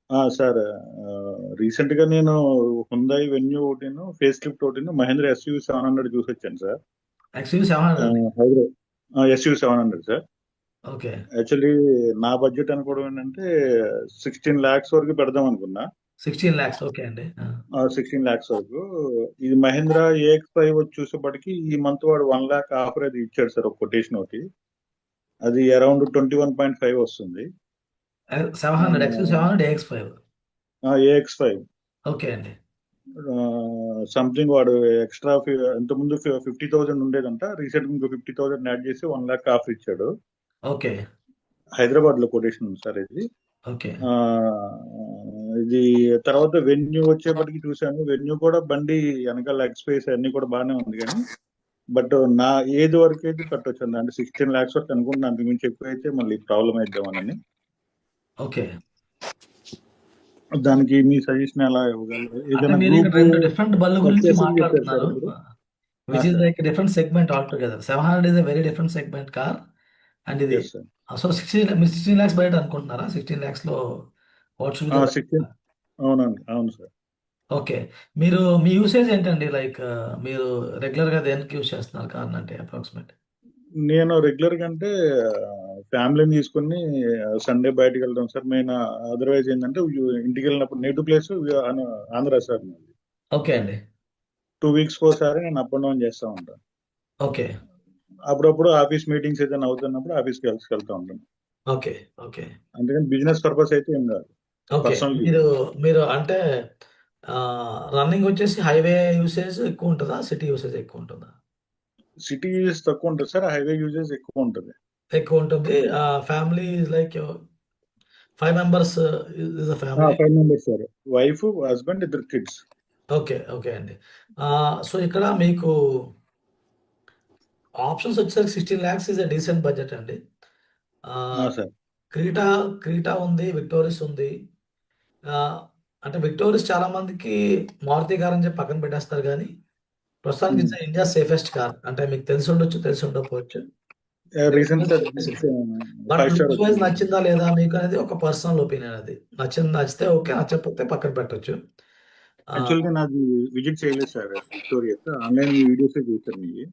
Sir రీసెంట్గా నేను Hyundai Venue ఒకటిను ఫేస్ లిఫ్ట్ ఒకటిను మహేంద్ర ఎస్యూ 700 చూసి వచ్చాను సార్. ఎక్స్‌యూవీ 700 హైదరాబాద్ ఎస్యూ 700 సార్. ఓకే. యాక్చువల్లీ నా బడ్జెట్ అనుకోవడం ఏంటంటే 16 lakhs వరకు పెడదాం అనుకున్నా. 16 లాక్స్ ఓకే అండి. 16 lakhs వరకు. ఇది మహేంద్ర AX5 వచ్చి చూసేప్పటికి ఈ మంత్ వాడు 1 lakh ఆఫర్ అది ఇచ్చాడు సార్, ఒక కొటేషన్ ఒకటి. అది అరౌండ్ 21.5 వస్తుంది. 700 ఎక్స్‌యూవీ 700 AX5 AX5 ఓకే అండి. సంథింగ్ వాడు ఎక్స్ట్రా ఇంతకుముందు 50,000 ఉండేదంట, రీసెంట్ ఇంకో 50,000 యాడ్ చేసి 1 lakh ఆఫర్ ఇచ్చాడు. ఓకే. హైదరాబాద్ లో కొటేషన్ ఉంది సార్ ఇది. ఓకే. ఆ, ఇది తర్వాత వెన్యూ వచ్చేప్పటికి చూశాను. వెన్యూ కూడా బండి వెనకాల లెగ్ స్పేస్ అన్ని కూడా బాగానే ఉంది, కానీ బట్ నా ఏది వరకు అయితే పెట్టవచ్చు అండి, అంటే 16 lakhs వరకు అనుకుంటున్నాను. అంతకు మించి ఎక్కువ అయితే మళ్ళీ ప్రాబ్లం అయిద్దామని. ఓకే. దానికి మీ సజెషన్ ఎలా ఇవ్వగలరు? అంటే ఏదైనా మీరు ఇక్కడ గ్రూప్ 2 డిఫరెంట్ బళ్ళ గురించి పర్చేసింగ్ చెప్పారు సార్ మాట్లాడుతున్నారు. మీరు. Which is sir, like different segment altogether. 700 is a very different segment car. And ఇది yes sir. So 16 lakhs budget అనుకుంటున్నారా? 16 లాక్స్‌లో వాట్ షుడ్ బి ద 16, అవునండి, అవును సార్. ఓకే. మీరు మీ యూసేజ్ ఏంటండి? లైక్ మీరు రెగ్యులర్‌గా దేనికి యూజ్ చేస్తున్నారు కార్‌ని అంటే అప్రాక్సిమేట్? నేను రెగ్యులర్ గా అంటే ఫ్యామిలీని తీసుకుని సండే బయటకు వెళ్తాం సార్. మెయిన్ అదర్వైజ్ ఏంటంటే ఇంటికి వెళ్ళినప్పుడు native place Andhra sir. Okay అండి. 2 weeks ఒకసారి నేను అప్ అండ్ డౌన్ చేస్తూ ఉంటాను. ఓకే. అప్పుడప్పుడు ఆఫీస్ మీటింగ్స్ ఏదైనా అవుతున్నప్పుడు ఆఫీస్కి వెళ్తూ ఉంటాను. ఓకే. ఓకే. అందుకని బిజినెస్ పర్పస్ అయితే ఏం కాదు, ఓకే. Personal use. మీరు మీరు అంటే రన్నింగ్ వచ్చేసి హైవే యూసేజ్ ఎక్కువ ఉంటదా? సిటీ యూసేజ్ ఎక్కువ ఉంటుందా? సిటీ యూజెస్ తక్కువ ఉంటుంది సార్, హైవే యూజెస్ ఎక్కువ ఉంటుంది. ఎక్కువ ఉంటుంది. Family is like 5 members is a family. 5 members sir, wife, husband, 2 kids. Okay. Okay అండి. సో ఇక్కడ మీకు ఆప్షన్స్ వచ్చేసరికి 16 lakhs is a decent budget అండి. ఆహ్, సార్. క్రీటా, క్రీటా ఉంది. విక్టోరిస్ ఉంది. ఆహ్, అంటే విక్టోరిస్ చాలా మందికి మారుతి కార్ అని చెప్పి పక్కన పెట్టేస్తారు గానీ, ప్రస్తుతానికి ఇట్స్ ఇండియాస్ సేఫెస్ట్ కార్. అంటే మీకు తెలిసి ఉండొచ్చు, తెలిసి ఉండకపోవచ్చు. రీసెంట్ గా బట్ 5 star లుక్స్ వైస్ వచ్చింది. నచ్చిందా లేదా మీకు అనేది ఒక పర్సనల్ ఒపీనియన్ అది. నచ్చితే ఓకే. నచ్చకపోతే పక్కన పెట్టొచ్చు. ఆహ్, యాక్చువల్గా నాది విజిట్ చేయలేదు సార్ విక్టోరియా, ఆన్లైన్ వీడియోసే చూసాను మీవి.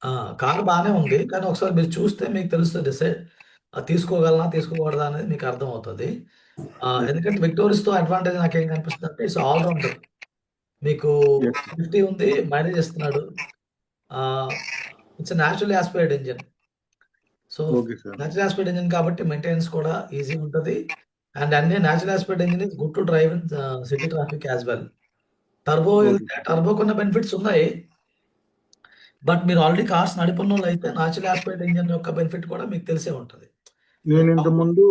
ఆ! కార్ బానే ఉంది. కానీ ఒకసారి మీరు చూస్తే మీకు తెలుస్తది తీసుకోగలనా? తీసుకోకూడదా? అనేది మీకు అర్థమవుతది. ఎందుకంటే విక్టోరియస్‌తో అడ్వాంటేజ్ నాకేం కనిపిస్తుందంటే ఇట్స్ ఆల్ రౌండర్. మీకు ఎస్. సేఫ్టీ ఉంది. మైలేజ్ ఇస్తున్నాడు. Ah, it's a naturally aspirated engine. So, okay sir. Natural aspirate engine కాబట్టి మెయింటెనెన్స్ కూడా ఈజీగా ఉంటది. అండ్ అన్ని natural aspirate engine is good to drive in city traffic as well. Turbo okay వెళ్తే టర్బోకున్న benefits ఉన్నాయి. బట్ మీరు ఆల్రెడీ కార్స్ నడిపున్నోళ్ళైతే నేచురల్ యాస్పిరేట్ ఇంజిన్ యొక్క బెనిఫిట్ కూడా మీకు తెలిసే ఉంటది. నేను ఇంత ముందు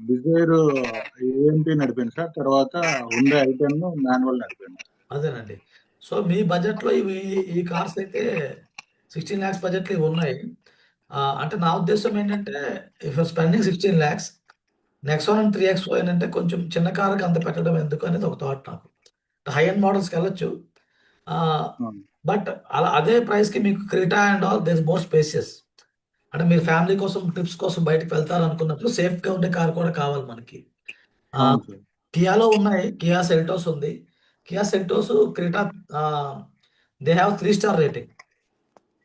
డిజైర్ ఏఎంటీ నడిపాను సార్, తర్వాత హుండా ఐటెన్ మాన్యువల్ నడిపాను. అదేనండి. సో, మీ బడ్జెట్‌లో ఈ కార్స్ అయితే 16 లాక్స్ బడ్జెట్‌లో ఇవున్నాయి. అంటే నా ఉద్దేశ్యం ఏంటంటే if you are spending 16 lakhs Nexon and 3XO ఏంటంటే కొంచెం చిన్న కార్‌కి అంత పెట్టడం ఎందుకు అనేది ఒక థాట్ నాకు. హై ఎండ్ మోడల్స్‌కెళ్ళొచ్చు. ఆహ్, అవును. బట్ అదే ప్రైస్‌కి మీకు Creta and all there is more spacious. అంటే మీరు ఫ్యామిలీ కోసం, ట్రిప్స్ కోసం బయటికి వెళ్తారనుకున్నప్పుడు సేఫ్‌గా ఉండే కార్ కూడా కావాలి మనకి. ఆహ్, అవును సార్. కియాలో ఉన్నాయి. కియా సెల్టోస్ ఉంది. Kia Seltos, Creta ah, they have 3 star rating.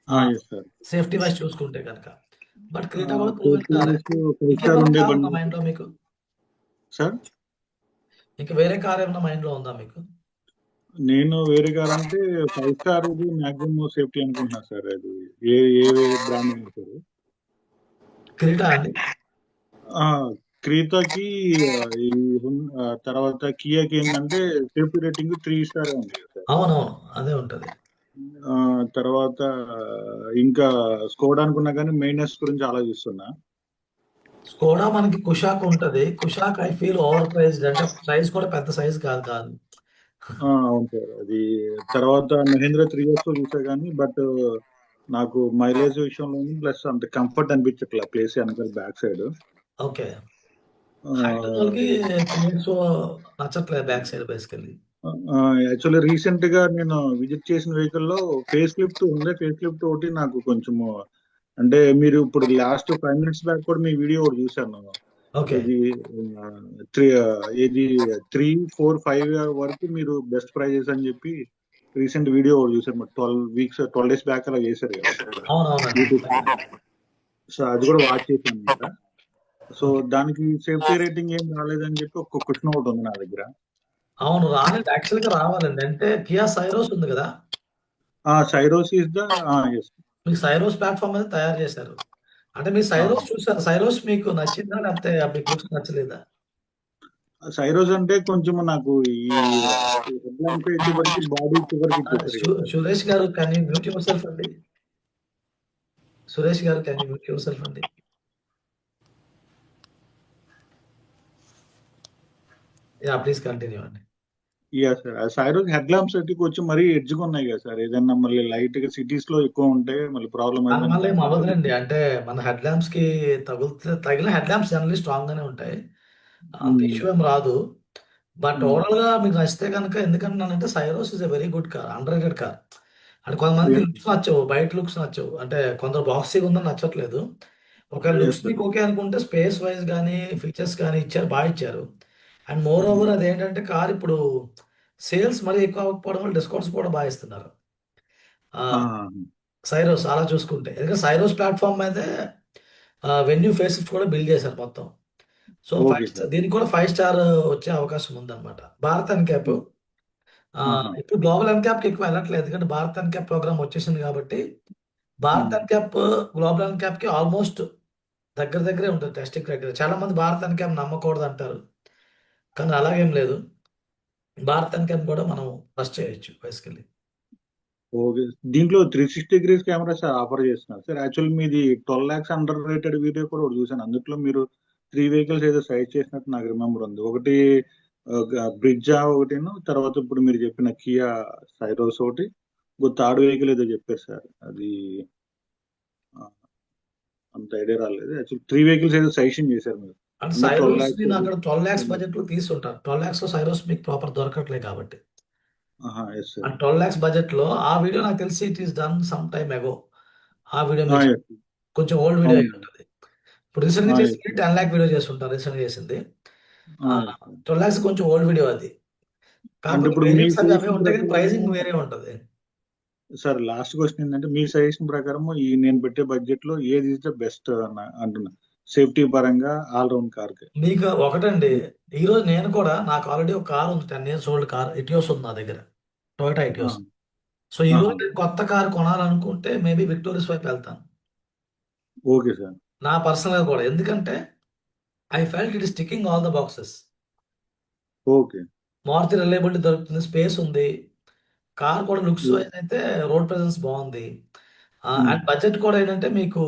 ఆ! Yes sir. సేఫ్టీ వైస్ చూసుకుంటే గనక. బట్ క్రెటా కూడా ప్రూవెన్ కారే. కేటీఎస్ 5 స్టార్ ఇంకేమైనా ఉండే కార్ ఉందా బండి మైండ్‌లో మీకు? సార్. ఇంక వేరే కార్ ఏమన్నా మైండ్‌లో ఉందా మీకు? నేను వేరే కార్ అంటే 5 స్టార్ ఇది మాక్సిమం సేఫ్టీ అనుకుంటున్నా సార్. అది ఏ ఏ బ్రాండ్ అయినా సరే. క్రెటా అండి? ఆ, క్రీతాకి ఈ తర్వాత కియాకి ఏంటంటే సేఫ్టీ రేటింగ్ 3 స్టార్ ఉంది కదా సార్. అవునవును. అదే ఉంటది. తర్వాత ఇంకా స్కోడా అనుకున్నా కానీ మెయింటెనెన్స్ గురించి ఆలోచిస్తున్నా. స్కోడా మనకి కుషాక్ ఉంటది. Kushaq I feel over priced. అంటే సైజ్ కూడా పెద్ద సైజ్ కాదు. అవును సార్. అది తర్వాత మహేంద్ర 3 ఇయర్స్ చూసా కానీ, బట్ నాకు మైలేజ్ విషయంలో ప్లస్ అంత కంఫర్ట్ అనిపించట్లే ప్లేస్ వెనకాల బ్యాక్ సైడ్. ఓకే. హైట్ ఉన్నోళ్ళకి 3XO నచ్చట్లేదు back side basically. Actually recent గా నేను విజిట్ చేసిన వెహికల్ లో ఫేస్ లిఫ్ట్ ఒకటి నాకు కొంచెము, అంటే మీరు ఇప్పుడు లాస్ట్ 5 minutes బ్యాక్ కూడా మీ వీడియో ఒకటి చూశాను. ఓకే. ఇది త్రీ ఇది 3, 4, 5 వరకు మీరు బెస్ట్ ప్రైజెస్ అని చెప్పి రీసెంట్ వీడియో చూసారు. 12 వీక్స్ 12 డేస్ బ్యాక్ అలా చేశారు కదా అవునవునండి. యూట్యూబ్. సో అది కూడా వాచ్ చేశాను అనమాట. So okay. దానికి సేఫ్టీ రేటింగ్ ఏం రాలేదని చెప్పి ఒక క్వశ్చన్ ఒకటి ఉంది నా దగ్గర. అవును. రాలేదు. యాక్చువల్‌గా రావాలండి. అంటే కియా సైరోస్ ఉంది గదా! Syros is the S. మీకు సైరోస్ ప్లాట్‌ఫార్మ్ మీద తయారు చేశారు. అంటే మీరు సైరోస్ చూసారు. సైరోస్ మీకు నచ్చిందా? లేకపోతే మీకు లుక్స్ నచ్చలేదా? సైరోస్ అంటే కొంచెం నాకు ఈ హెడ్లైన్స్ వచ్చేప్పటికి బాడీ చివరికి ఇచ్చేసారు కదా సార్. సురేష్ గారు can you mute your self అండి? సురేష్ గారు can you mute your self అండి? యాహ్! ప్లీజ్ కంటిన్యూ అండి. సార్ సైరోస్ హెడ్ ల్యాంప్స్ అయితే కొంచెం మరీ ఎడ్జ్గా ఉన్నాయి కదా సార్. ఏదన్నా మళ్ళీ లైట్ గా సిటీస్ లో ఎక్కువ ఉంటే మళ్ళీ ప్రాబ్లం దానివల్ల అవుతుందని ఏమి చెప్పి అవ్వదులెండి. అంటే మన హెడ్ లాంప్స్‌కి తగిలిన హెడ్ లాంప్స్ జనరల్లీ స్ట్రాంగ్‌గానే ఉంటాయి. అంత ఉమ్, ఇష్యూ ఏమి రాదు. బట్ ఉమ్, ఓవరాల్‌గా మీకు నచ్చితే గనుక ఎందుకంటున్నానంటే Syros is a very good car. Under rated car. అంటే కొంతమందికి yes, లుక్స్ నచ్చవు. బయట లుక్స్ నచ్చవు. అంటే కొందరు బాక్సీగా ఉందని నచ్చట్లేదు. ఒకవేళ yes, లుక్స్ sir. మీకు ఓకే అనుకుంటే స్పేస్ వైస్ గాని, ఫీచర్స్ గాని ఇచ్చారు. ఇచ్చారు. అండ్ మోర్ ఉమ్, ఓవర్ అదేంటంటే కార్ ఇప్పుడు సేల్స్ మరీ ఎక్కువ అవ్వకపోవడం వల్ల డిస్కౌంట్స్ కూడా ఇస్తున్నారు. ఆ, ఆహ్, సైరోస్ అలా చూసుకుంటే. ఎందుకంటే సైరోస్ ప్లాట్‌ఫార్మ్ మీదే వెన్యూ ఫేస్ కూడా బిల్డ్ చేశారు మొత్తం. So, okay 5 star sir. దీనికి కూడా 5 స్టార్ వచ్చే అవకాశం ఉందన్నమాట. భారత్ ఎన్‌క్యాప్ ఉమ్, ఆహా, ఇప్పుడు గ్లోబల్ ఎన్‌క్యాప్‌కి ఎక్కువ వెళ్ళట్లేదు. ఎందుకంటే భారత్ ఎన్‌క్యాప్ ప్రోగ్రామ్ వచ్చేసింది కాబట్టి, భారత్ ఉమ్, ఎన్‌క్యాప్ గ్లోబల్ ఎన్‌క్యాప్‌కి ఆల్‌మోస్ట్ దగ్గరే ఉంటుంది టెస్టింగ్ క్రైటీరియా. చాలా మంది భారత్ ఎన్‌క్యాప్ నమ్మకూడదంటారు. కానీ అలాగేం లేదు. భారత్ ఎన్‌క్యాప్ కూడా మనం ట్రస్ట్ చేయొచ్చు బేసికల్లీ. ఓకే. దీంట్లో 360 కెమెరాస్ ఆఫర్ చేస్తున్నారు సార్. యాక్చువల్ మీది 12 లాక్స్ అండర్ రేటెడ్ వీడియో కూడా ఒకటి చూసాను. అందుట్లో మీరు 3 వెహికల్స్ ఏదో సైడ్ చేసినట్టు నాకు రిమెంబర్ ఉంది. ఒకటి బ్రిడ్జా ఒకటిను, తర్వాత ఇప్పుడు మీరు చెప్పిన కియా సైరోస్ ఒకటి, ఇంకో థర్డ్ వెహికల్ ఏదో చెప్పారు సార్. అది ఆ, అంత ఐడియా రాలేదు. యాక్చువల్ 3 వెహికల్స్ ఏదో సజెషన్ చేశారు మీరు. అంటే అందరు 12 సైరోస్ లాక్స్. నేను అక్కడ 12,00,000 బడ్జెట్‌లో తీసుంటాను. 12,00,000లో సైరోస్ మీకు ప్రాపర్ దొరకట్లే కాబట్టి. ఎస్ ఆ సార్. 12,00,000 బడ్జెట్‌లో ఆ వీడియో నాకు తెలిసి it is done some time అగో. ఆ వీడియో మీరు ఎస్. కొంచెం ఓల్డ్ వీడియో అవును. అయ్యుంటది. ఇప్పుడు రీసెంట్‌గా ఎస్ చేసింది సార్. 10,00,000 వీడియో చేసుంటారు రీసెంట్‌గా చేసింది. Yes sir. 12,00,000 కొంచెం ఓల్డ్ వీడియో అది. అంటే కాకపోతే ఇప్పుడు మీ వేరియంట్స్ అవి అవే సజెషన్ ఉంటాయి గానీ ప్రకారము ప్రైజింగ్ వేరే ఉంటది. సార్, లాస్ట్ క్వశ్చన్ ఏంటంటే మీ సజెషన్ ప్రకారం ఈ నేను పెట్టే బడ్జెట్ లో ఏది ఇస్ ద బెస్ట్ అంటున్నా, సేఫ్టీ పరంగా ఆల్ రౌండ్ కార్ కి. మీకు ఒకటండి, ఈరోజు నేను కూడా నాకు ఆల్రెడీ ఒక కార్ ఉంది. 10 ఇయర్స్ ఓల్డ్ కార్ ఇటియోస్ ఉంది నా దగ్గర. టొయోటా ఆ, ఇటియోస్. సో, ఈరోజు ఆహా, నేను కొత్త కార్ కొనాలనుకుంటే మేబీ విక్టోరియస్ వైపు వెళ్తాను. Okay sir. నా పర్సనల్‌గా కూడా. ఎందుకంటే I felt it is ticking all the boxes. Okay. Maruti reliability దొరుకుతుంది. స్పేస్ ఉంది. కార్ కూడా లుక్స్ వైస్ అయితే రోడ్ ప్రెజెన్స్ బావుంది. ఉమ్, అండ్ బడ్జెట్ కూడా ఏంటంటే మీకు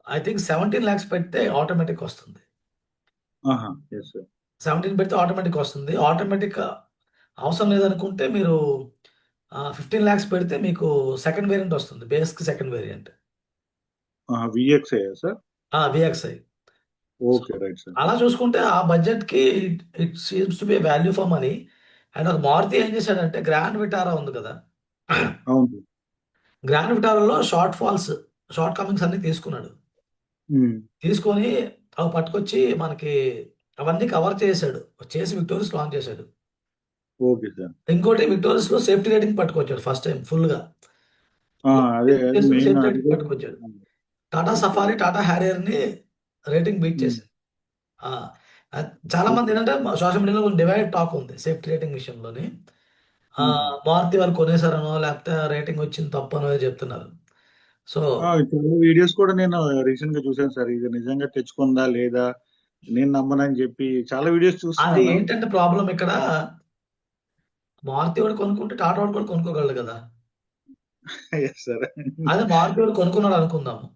ఐ థింక్ 17,00,000 పెడితే ఆటోమేటిక్ వస్తుంది. ఆహా, ఎస్ సార్. 17 పెడితే ఆటోమేటిక్ వస్తుంది. ఆటోమేటిక్ అవసరం లేదనుకుంటే మీరు 15,00,000 పెడితే మీకు సెకండ్ వేరియంట్ వస్తుంది. బేస్‌కి second variant. VX sir. VXI. So, okay, right sir. అలా చూసుకుంటే ఆ బడ్జెట్‌కి it it seems to be value for money. And ఒక మారుతి ఏం చేశాడంటే గ్రాండ్ విటారా ఉంది కదా! అవును. గ్రాండ్ విటారాలో షార్ట్ కమింగ్స్ అన్నీ తీసుకున్నాడు. ఉమ్, తీసుకొని అవి పట్టుకొచ్చి మనకి అవన్నీ కవర్ చేసాడు. చేసి విక్టోరియస్ లాంచ్ చేసాడు. Okay sir. ఇంకోటి విక్టోరియస్‌లో సేఫ్టీ రేటింగ్ పట్టుకొచ్చాడు ఫస్ట్ టైమ్ ఫుల్‌గా. అదే అది మెయిన్ సేఫ్టీ అది రేటింగ్ కూడా. పట్టుకొచ్చాడు. టాటా ఓకే. సఫారీ, టాటా హ్యారియర్‌ని రేటింగ్ బీట్ ఉమ్, చేసింది. ఆ! చాలా మంది ఓకే. ఏంటంటే సోషల్ మీడియాలో కొంచెం డివైడ్ టాక్ ఉంది సేఫ్టీ రేటింగ్ విషయంలోని. ఉమ్. మారుతి వాళ్ళు కొనేసారనో లేకపోతే రేటింగ్ వచ్చింది తప్పనో చెప్తున్నారు. సో, చాలా వీడియోస్ కూడా నేను రీసెంట్ గా చూసాను సార్. ఇది నిజంగా తెచ్చుకుందా లేదా, నేను నమ్మనని చెప్పి చాలా వీడియోస్ అది చూస్తున్నాను. ఏంటంటే ప్రాబ్లమ్ ఇక్కడ మారుతి వాడు కొనుక్కుంటే టాటా వాడు కూడా కొనుక్కోగలడు కదా! Yes sir. అదే మారుతి వాడు కొనుక్కున్నాడు అనుకుందాము.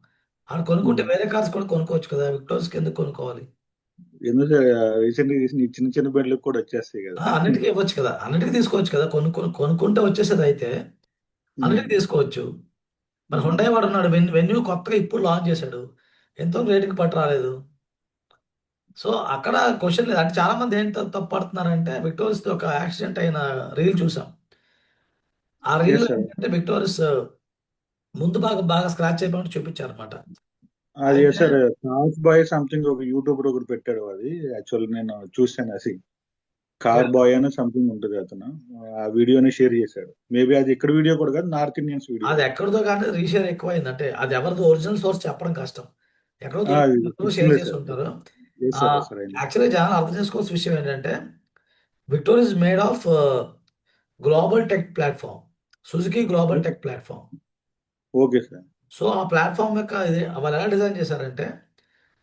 ఆడు కొనుక్కుంటే వేరే కార్స్ కూడా కొనుక్కోవచ్చు కదా! విక్టోరియస్‌కి ఎందుకు కొనుక్కోవాలి? ఎందుకు రీసెంట్ గా తీసిన ఈ చిన్న చిన్న బండ్లకు కూడా వచ్చేస్తాయి కదా. అన్నిటికి ఇవ్వచ్చు కదా! అన్నిటికి తీసుకోవచ్చు కదా! కొనుక్కుంటే వచ్చేసేదైతే అన్నిటికి తీసుకోవచ్చు. మరి హుండాయ్ వాడున్నాడు. వెన్యూ కొత్తగా ఇప్పుడు లాంచ్ చేశాడు. ఎంతో రేటింగ్ పట్టి రాలేదు. సో, అక్కడ క్వెషన్ లేదు. అంటే చాలా మంది ఏం తప్పు పడుతున్నారంటే విక్టోరియస్‌ది ఒక యాక్సిడెంట్ అయిన రీల్ చూసాం. ఆ ఎస్ రీల్‌లో సార్. ఏంటంటే విక్టోరియస్ ముందు భాగం బాగా స్క్రాచ్ అయిపోయినట్టు చూపించారన్నమాట. అది అయితే సార్ కార్ బాయ్ సంథింగ్ ఒక యూట్యూబర్ ఒకరు పెట్టాడు అది. యాక్చువల్ నేను చూశాను అది. కార్ బాయ్ అని సంథింగ్ ఉంటుంది అతను. ఆ వీడియోని షేర్ చేశాడు. మేబీ అది ఇక్కడ వీడియో కూడా కాదు, నార్త్ ఇండియన్స్ వీడియో అది అది. ఎక్కడిదో కానీ రీషేర్ ఎక్కువైంది. అంటే అది ఎవరిదో ఒరిజినల్ సోర్స్ చెప్పడం కష్టం. ఎక్కడో అది దొరికినప్పుడు షేర్ గుర్తులేదు చేసి సార్. ఉంటారు. ఎస్ సార్, ఎస్ సార్, అయింది. యాక్చువల్‌గా జనాలు అర్థం చేసుకోవాల్సిన విషయం ఏంటంటే, Victor is made of global tech platform. Suzuki global tech platform. Okay sir. So, ఆ ప్లాట్‌ఫార్మ్ యొక్క ఇది వాళ్ళు ఎలా డిజైన్ చేశారంటే,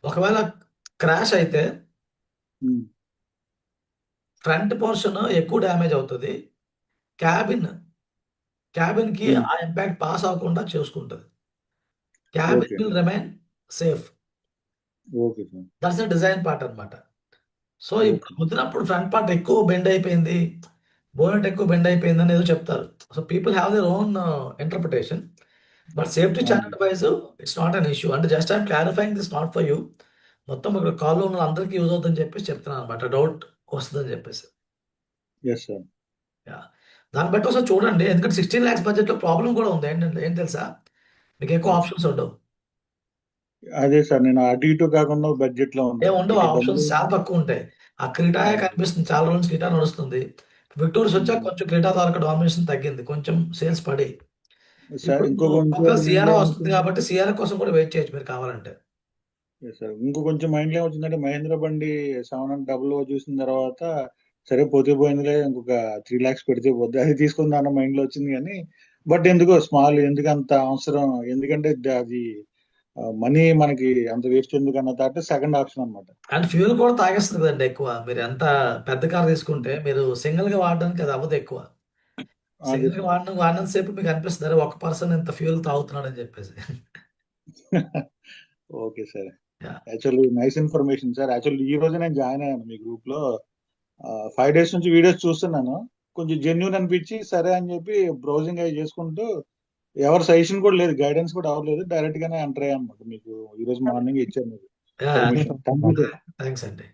ఒకవేళ క్రాష్ అయితే ఉమ్, ఫ్రంట్ పోర్షన్ ఎక్కువ డ్యామేజ్ అవుతది. క్యాబిన్, క్యాబిన్‌కి ఉమ్, ఆ ఇంపాక్ట్ పాస్ అవ్వకుండా చూసుకుంటది. Cabin okay, will remain safe. Okay sir. That's the design part అన్నమాట. సో, ఇప్పుడు ఓకే, గుద్దినప్పుడు ఫ్రంట్ పార్ట్ ఎక్కువ బెండ్ అయిపోయింది. బోనెట్ ఎక్కువ బెండ్ అయిపోయిందని ఏదో చెప్తారు. So, people have their own interpretation. But safety అవును. Standard wise it's not an issue. అంటే just I'm clarifying this not for you. మొత్తం ఇక్కడ కాల్‌లో ఉన్న అందరికి యూజ్ అవుతుందని చెప్పేసి చెప్తున్నానన్నమాట. డౌట్ వస్తదని చెప్పేసి. Yes sir. యాహ్! దాన్ని బట్టి ఒకసారి చూడండి. ఎందుకంటే 16,00,000 బడ్జెట్‌లో ప్రాబ్లమ్ కూడా ఉంది. ఏంటంటే ఏం తెలుసా? మీకు ఎక్కువ ఆప్షన్స్ ఉండవు. అదే సార్, నేను అటు ఇటు కాకుండా బడ్జెట్ లో ఉన్నాను. ఏముండవు. ఇటు ఆప్షన్స్ బండి. చాలా తక్కువుంటాయి. ఆ క్రీటాయే అవును. కనిపిస్తుంది. చాలా రోజుల నుంచి క్రీటా నడుస్తుంది. విక్టోరియస్ వచ్చాక ఉమ్. కొంచెం క్రీటా తాలూకా డామినేషన్ తగ్గింది. కొంచెం సేల్స్ పడి. సార్ ఇప్పుడు ఇంకో కొంచెం కొత్తగా మైండ్ సియారా వస్తుంది ఏమొచ్చింది. కాబట్టి సియారా కోసం కూడా వెయిట్ చేయొచ్చు మీరు కావాలంటే. Yes, సార్ ఇంకో కొంచెం మైండ్ ఏమొచ్చిందంటే మహేంద్ర బండి 700 చూసిన తర్వాత సరే పోతే పోయిందిలే, ఇంకొక 3 lakhs పెడితే పోద్ది అది తీసుకుందాం అన్న మైండ్ లో వచ్చింది. కానీ బట్ ఎందుకో స్మాల్, ఎందుకు అంత అవసరం, ఎందుకంటే అది మనీ మనకి అంత వేస్ట్ ఎందుకు అన్న థాట్ సెకండ్ ఆప్షన్ అనమాట. అండ్ ఫ్యూయల్ కూడా తాగేస్తుంది కదండీ ఎక్కువ. మీరు ఎంత పెద్ద కార్ తీసుకుంటే మీరు సింగిల్‌గా వాడడానికి అది అవ్వదు ఎక్కువ. అదే సింగిల్‌గా సార్. వాడినంత సేపు మీకు అనిపిస్తది. అరే! ఒక పర్సన్ ఇంత ఫ్యూయల్ తాగుతున్నాడని చెప్పేసి. Okay sir. Yeah! Actually nice information sir. Actually ఈ రోజు నేను జాయిన్ అయ్యాను మీ గ్రూప్ లో. 5 days నుంచి వీడియోస్ చూస్తున్నాను. కొంచెం జెన్యూన్ అనిపించి సరే అని చెప్పి బ్రౌజింగ్ అవి చేసుకుంటూ, ఎవరు సజెషన్ కూడా లేదు, గైడెన్స్ కూడా అవ్వలేదు, డైరెక్ట్ గానే ఎంటర్ అయ్యాను అనమాట. మీకు ఈ రోజు మార్నింగ్ ఇచ్చాను మీకు yeah! Permission. Thank you sir. Thanks అండి.